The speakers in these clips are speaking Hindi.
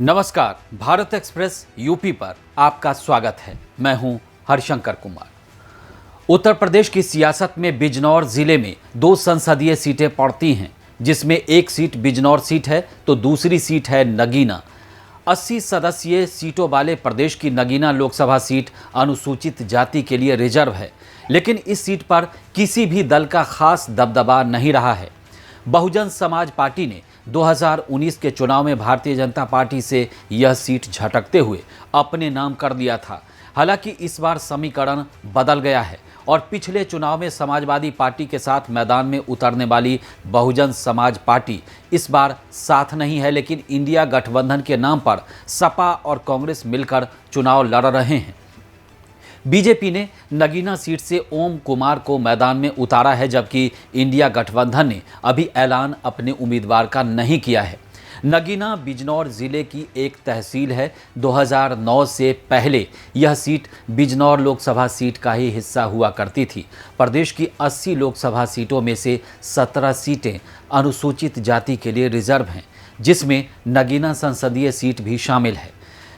नमस्कार, भारत एक्सप्रेस यूपी पर आपका स्वागत है। मैं हूं हरिशंकर कुमार। उत्तर प्रदेश की सियासत में बिजनौर जिले में 2 संसदीय सीटें पड़ती हैं, जिसमें एक सीट बिजनौर सीट है तो दूसरी सीट है नगीना। 80 सदस्यीय सीटों वाले प्रदेश की नगीना लोकसभा सीट अनुसूचित जाति के लिए रिजर्व है, लेकिन इस सीट पर किसी भी दल का खास दबदबा नहीं रहा है। बहुजन समाज पार्टी ने 2019 के चुनाव में भारतीय जनता पार्टी से यह सीट झटकते हुए अपने नाम कर दिया था। हालांकि इस बार समीकरण बदल गया है और पिछले चुनाव में समाजवादी पार्टी के साथ मैदान में उतरने वाली बहुजन समाज पार्टी इस बार साथ नहीं है, लेकिन इंडिया गठबंधन के नाम पर सपा और कांग्रेस मिलकर चुनाव लड़ रहे हैं। बीजेपी ने नगीना सीट से ओम कुमार को मैदान में उतारा है, जबकि इंडिया गठबंधन ने अभी ऐलान अपने उम्मीदवार का नहीं किया है। नगीना बिजनौर जिले की एक तहसील है। 2009 से पहले यह सीट बिजनौर लोकसभा सीट का ही हिस्सा हुआ करती थी। प्रदेश की 80 लोकसभा सीटों में से 17 सीटें अनुसूचित जाति के लिए रिजर्व हैं, जिसमें नगीना संसदीय सीट भी शामिल है।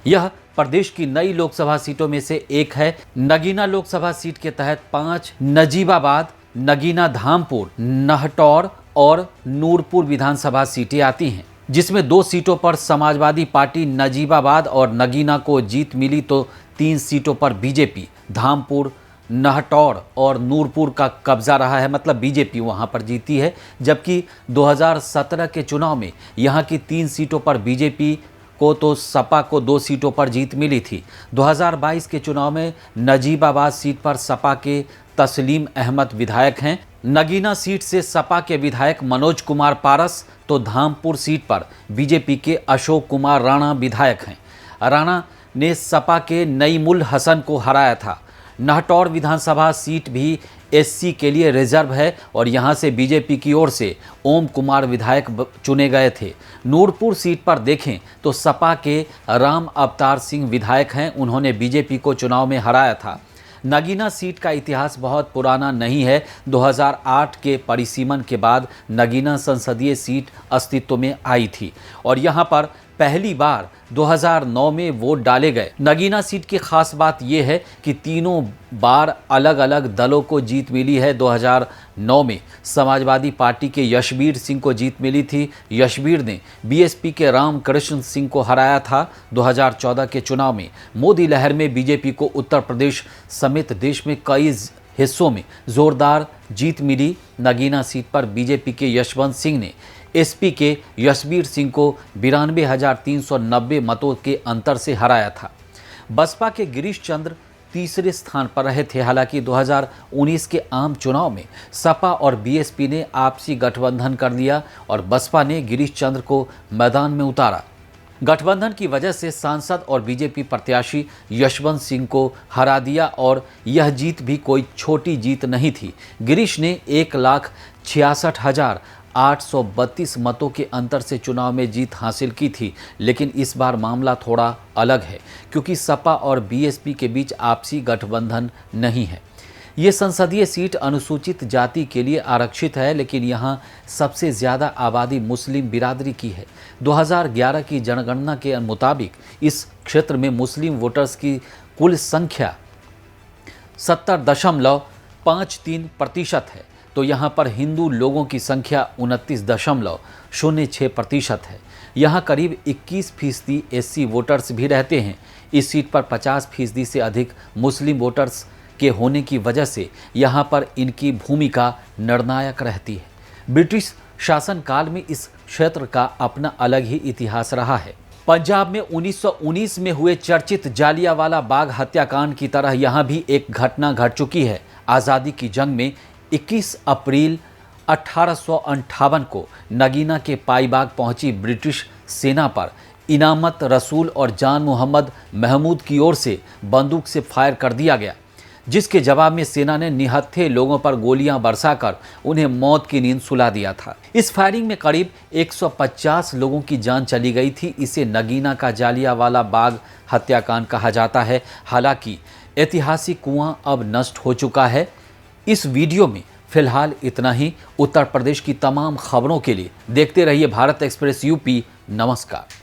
यह प्रदेश की नई लोकसभा सीटों में से एक है। नगीना लोकसभा सीट के तहत 5 नजीबाबाद, नगीना धामपुर, नहटौर और नूरपुर विधानसभा सीटें आती हैं, जिसमें 2 सीटों पर समाजवादी पार्टी नजीबाबाद और नगीना को जीत मिली तो 3 सीटों पर बीजेपी, धामपुर, नहटौर और नूरपुर का कब्जा रहा है, मतलब बीजेपी वहां पर जीती है। जबकि 2017 के चुनाव में यहां की 3 सीटों पर बीजेपी को तो सपा को 2 सीटों पर जीत मिली थी। 2022 के चुनाव में नजीबाबाद सीट पर सपा के तस्लीम अहमद विधायक हैं। नगीना सीट से सपा के विधायक मनोज कुमार पारस तो धामपुर सीट पर बीजेपी के अशोक कुमार राणा विधायक हैं। राणा ने सपा के नईमुल हसन को हराया था। नहटौर विधानसभा सीट भी एससी के लिए रिजर्व है और यहां से बीजेपी की ओर से ओम कुमार विधायक चुने गए थे। नूरपुर सीट पर देखें तो सपा के राम अवतार सिंह विधायक हैं, उन्होंने बीजेपी को चुनाव में हराया था। नगीना सीट का इतिहास बहुत पुराना नहीं है। 2008 के परिसीमन के बाद नगीना संसदीय सीट अस्तित्व में आई थी और यहां पर पहली बार 2009 में वोट डाले गए। नगीना सीट की खास बात यह है कि तीनों बार अलग अलग दलों को जीत मिली है। 2009 में समाजवादी पार्टी के यशवीर सिंह को जीत मिली थी। यशवीर ने बीएसपी के रामकृष्ण सिंह को हराया था। 2014 के चुनाव में मोदी लहर में बीजेपी को उत्तर प्रदेश समेत देश में कई हिस्सों में जोरदार जीत मिली। नगीना सीट पर बीजेपी के यशवंत सिंह ने एसपी के यशवीर सिंह को 92,390 मतों के अंतर से हराया था। बसपा के गिरीश चंद्र तीसरे स्थान पर रहे थे। हालांकि 2019 के आम चुनाव में सपा और बीएसपी ने आपसी गठबंधन कर लिया और बसपा ने गिरीश चंद्र को मैदान में उतारा। गठबंधन की वजह से सांसद और बीजेपी प्रत्याशी यशवंत सिंह को हरा दिया और यह जीत भी कोई छोटी जीत नहीं थी। गिरीश ने 1,66,832 मतों के अंतर से चुनाव में जीत हासिल की थी, लेकिन इस बार मामला थोड़ा अलग है क्योंकि सपा और बीएसपी के बीच आपसी गठबंधन नहीं है। ये संसदीय सीट अनुसूचित जाति के लिए आरक्षित है, लेकिन यहाँ सबसे ज़्यादा आबादी मुस्लिम बिरादरी की है। 2011 की जनगणना के मुताबिक इस क्षेत्र में मुस्लिम वोटर्स की कुल संख्या 70.53% है, तो यहाँ पर हिंदू लोगों की संख्या 29.06% है। यहाँ करीब 21% एससी वोटर्स भी रहते हैं। इस सीट पर 50% से अधिक मुस्लिम वोटर्स के होने की वजह से यहाँ पर इनकी भूमिका निर्णायक रहती है। ब्रिटिश शासनकाल में इस क्षेत्र का अपना अलग ही इतिहास रहा है। पंजाब में 1919 में हुए चर्चित जालियांवाला बाग हत्याकांड की तरह यहाँ भी एक घटना घट चुकी है। आज़ादी की जंग में 21 अप्रैल 1858 को नगीना के पाईबाग पहुंची ब्रिटिश सेना पर इनामत रसूल और जान मोहम्मद महमूद की ओर से बंदूक से फायर कर दिया गया, जिसके जवाब में सेना ने निहत्थे लोगों पर गोलियां बरसाकर उन्हें मौत की नींद सुला दिया था। इस फायरिंग में करीब 150 लोगों की जान चली गई थी। इसे नगीना का जालियांवाला बाग हत्याकांड कहा जाता है। हालांकि ऐतिहासिक कुआं अब नष्ट हो चुका है। इस वीडियो में फिलहाल इतना ही। उत्तर प्रदेश की तमाम खबरों के लिए देखते रहिए भारत एक्सप्रेस यूपी। नमस्कार।